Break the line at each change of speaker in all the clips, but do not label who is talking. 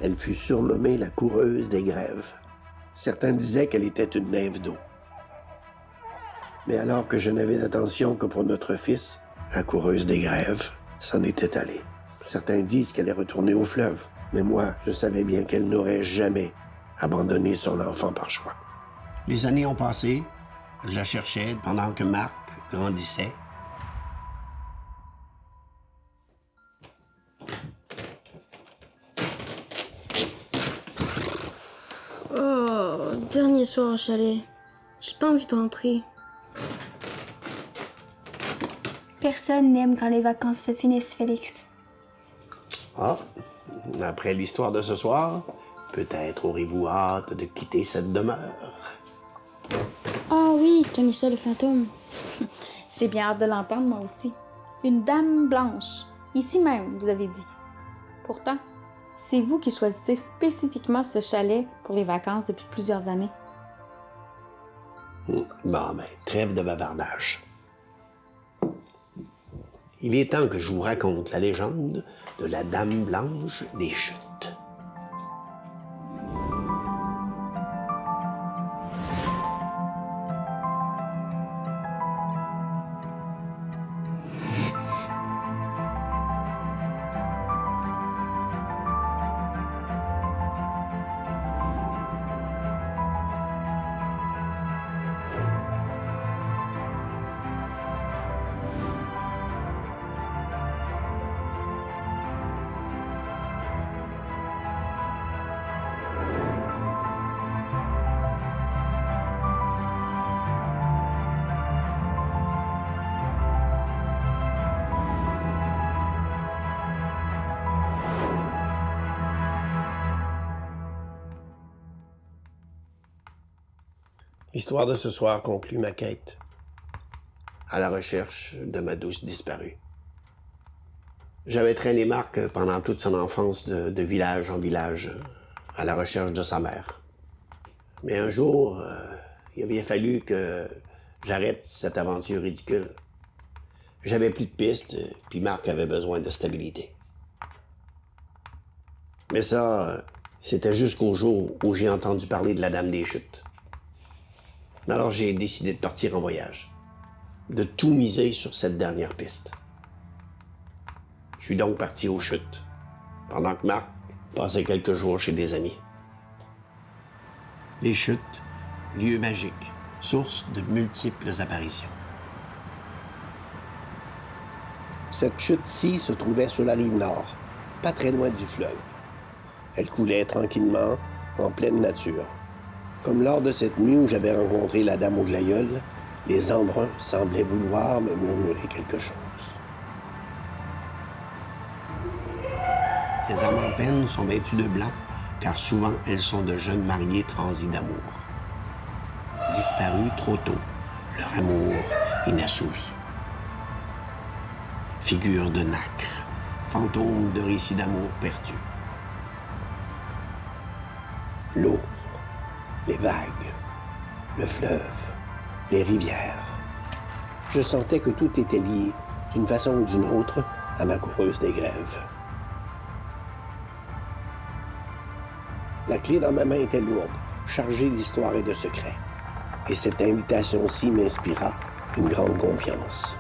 Elle fut surnommée la coureuse des grèves. Certains disaient qu'elle était une nymphe d'eau. Mais alors que je n'avais d'attention que pour notre fils, la coureuse des grèves s'en était allée. Certains disent qu'elle est retournée au fleuve, mais moi, je savais bien qu'elle n'aurait jamais abandonné son enfant par choix. Les années ont passé, je la cherchais pendant que Marc grandissait.
Oh, dernier soir au chalet. J'ai pas envie de rentrer.
Personne n'aime quand les vacances se finissent, Félix.
Ah, après l'histoire de ce soir, peut-être aurez-vous hâte de quitter cette demeure.
Ah oui, Tony ça le fantôme.
J'ai bien hâte de l'entendre, moi aussi. Une dame blanche. Ici même, vous avez dit. Pourtant, c'est vous qui choisissez spécifiquement ce chalet pour les vacances depuis plusieurs années.
Bon, ben, trêve de bavardage. Il est temps que je vous raconte la légende de la Dame Blanche des Chutes. L'histoire de ce soir conclut ma quête à la recherche de ma douce disparue. J'avais traîné Marc pendant toute son enfance de village en village à la recherche de sa mère. Mais un jour, il a bien fallu que j'arrête cette aventure ridicule. J'avais plus de pistes, puis Marc avait besoin de stabilité. Mais ça, c'était jusqu'au jour où j'ai entendu parler de la Dame des Chutes. Alors j'ai décidé de partir en voyage, de tout miser sur cette dernière piste. Je suis donc parti aux Chutes, pendant que Marc passait quelques jours chez des amis. Les Chutes, lieu magique, source de multiples apparitions. Cette chute-ci se trouvait sur la rive nord, pas très loin du fleuve. Elle coulait tranquillement, en pleine nature. Comme lors de cette nuit où j'avais rencontré la Dame aux glaïeuls, les embruns semblaient vouloir me murmurer quelque chose. Ces âmes en peine sont vêtues de blanc, car souvent elles sont de jeunes mariés transis d'amour. Disparus trop tôt, leur amour inassouvi. Figures de nacre, fantômes de récits d'amour perdus. L'eau, les vagues, le fleuve, les rivières. Je sentais que tout était lié, d'une façon ou d'une autre, à ma coureuse des grèves. La clé dans ma main était lourde, chargée d'histoire et de secrets. Et cette invitation-ci m'inspira une grande confiance.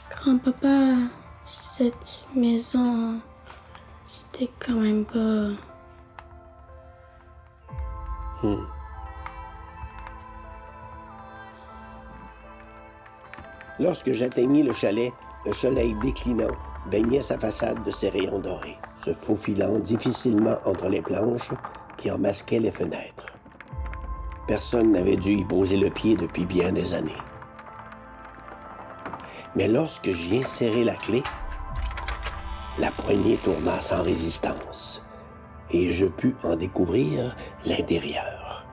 Grand-papa, cette maison, c'était quand même pas...
Lorsque j'atteignis le chalet, le soleil déclinant baignait sa façade de ses rayons dorés, se faufilant difficilement entre les planches qui en masquaient les fenêtres. Personne n'avait dû y poser le pied depuis bien des années. Mais lorsque j'y insérai la clé, la poignée tourna sans résistance et je pus en découvrir l'intérieur.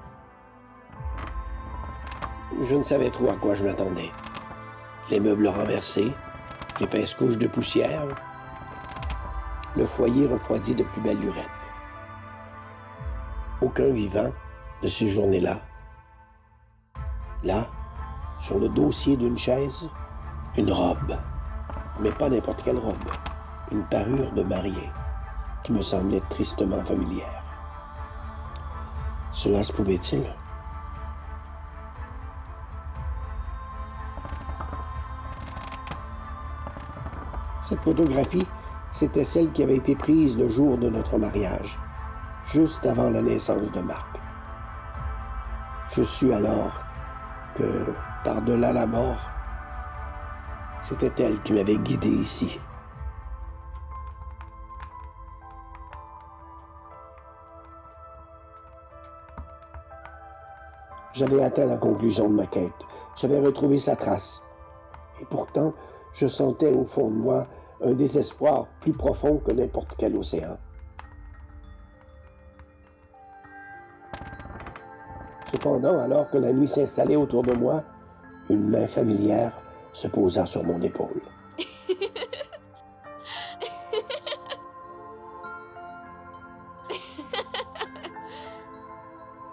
Je ne savais trop à quoi je m'attendais. Les meubles renversés, l'épaisse couche de poussière, le foyer refroidi de plus belle lurette. Aucun vivant ne séjournait là. Là, sur le dossier d'une chaise, une robe, mais pas n'importe quelle robe. une parure de mariée qui me semblait tristement familière. Cela se pouvait-il? Cette photographie, c'était celle qui avait été prise le jour de notre mariage, juste avant la naissance de Marc. Je sus alors que, par-delà la mort, c'était elle qui m'avait guidé ici. J'avais atteint la conclusion de ma quête. J'avais retrouvé sa trace. Et pourtant, je sentais au fond de moi un désespoir plus profond que n'importe quel océan. Cependant, alors que la nuit s'installait autour de moi, une main familière se posa sur mon épaule.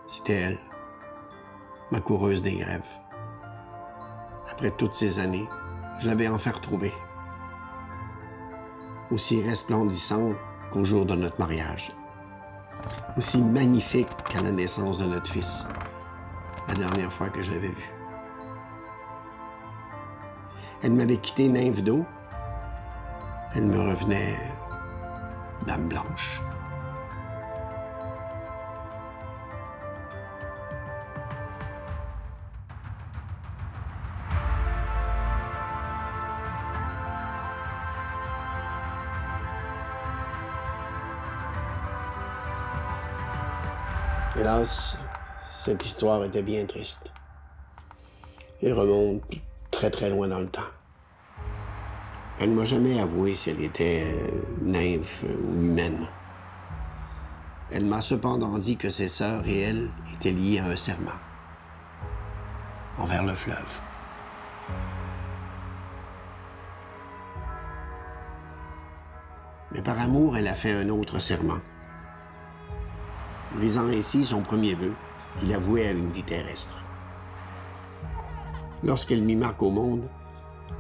C'était elle, ma coureuse des grèves. Après toutes ces années, je l'avais enfin retrouvée. Aussi resplendissante qu'au jour de notre mariage. Aussi magnifique qu'à la naissance de notre fils, la dernière fois que je l'avais vue. Elle m'avait quitté nymphe d'eau. Elle me revenait dame blanche. Hélas, cette histoire était bien triste. Elle remonte très très loin dans le temps. Elle ne m'a jamais avoué si elle était nymphe ou humaine. Elle m'a cependant dit que ses sœurs et elle étaient liées à un serment envers le fleuve. Mais par amour, elle a fait un autre serment, brisant ainsi son premier vœu qu'il avouait à une vie terrestre. Lorsqu'elle mit Marc au monde,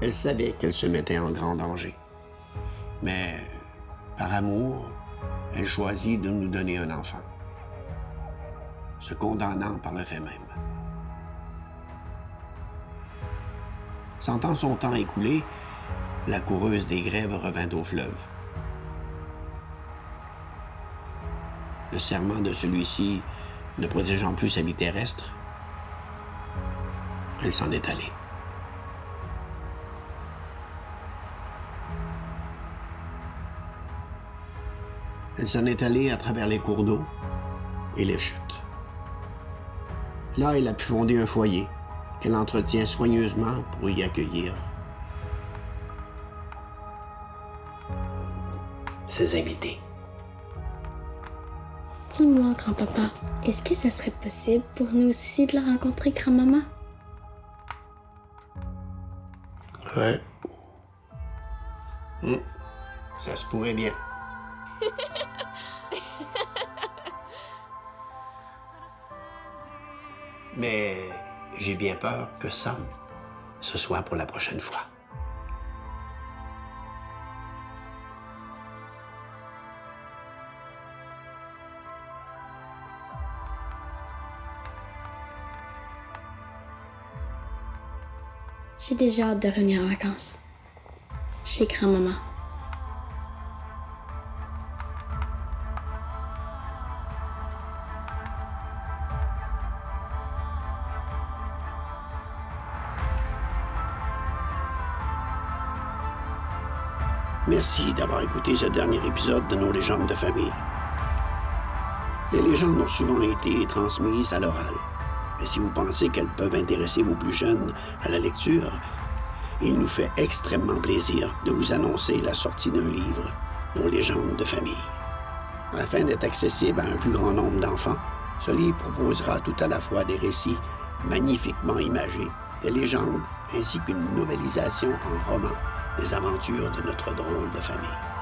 elle savait qu'elle se mettait en grand danger. Mais, par amour, elle choisit de nous donner un enfant, se condamnant par le fait même. Sentant son temps écoulé, la coureuse des grèves revint au fleuve. Le serment de celui-ci ne protégeant plus sa vie terrestre, elle s'en est allée. Elle s'en est allée à travers les cours d'eau et les chutes. Là, elle a pu fonder un foyer qu'elle entretient soigneusement pour y accueillir ses invités.
Dis-moi, grand-papa, est-ce que ça serait possible pour nous aussi de la rencontrer, grand-maman?
Ouais. Ça se pourrait bien. Mais j'ai bien peur que ça, ce soit pour la prochaine fois.
J'ai déjà hâte de revenir en vacances. Chez grand-maman.
Merci d'avoir écouté ce dernier épisode de nos légendes de famille. Les légendes ont souvent été transmises à l'oral. Mais si vous pensez qu'elles peuvent intéresser vos plus jeunes à la lecture, il nous fait extrêmement plaisir de vous annoncer la sortie d'un livre, Nos légendes de famille. Afin d'être accessible à un plus grand nombre d'enfants, ce livre proposera tout à la fois des récits magnifiquement imagés, des légendes, ainsi qu'une novélisation en roman des aventures de notre drôle de famille.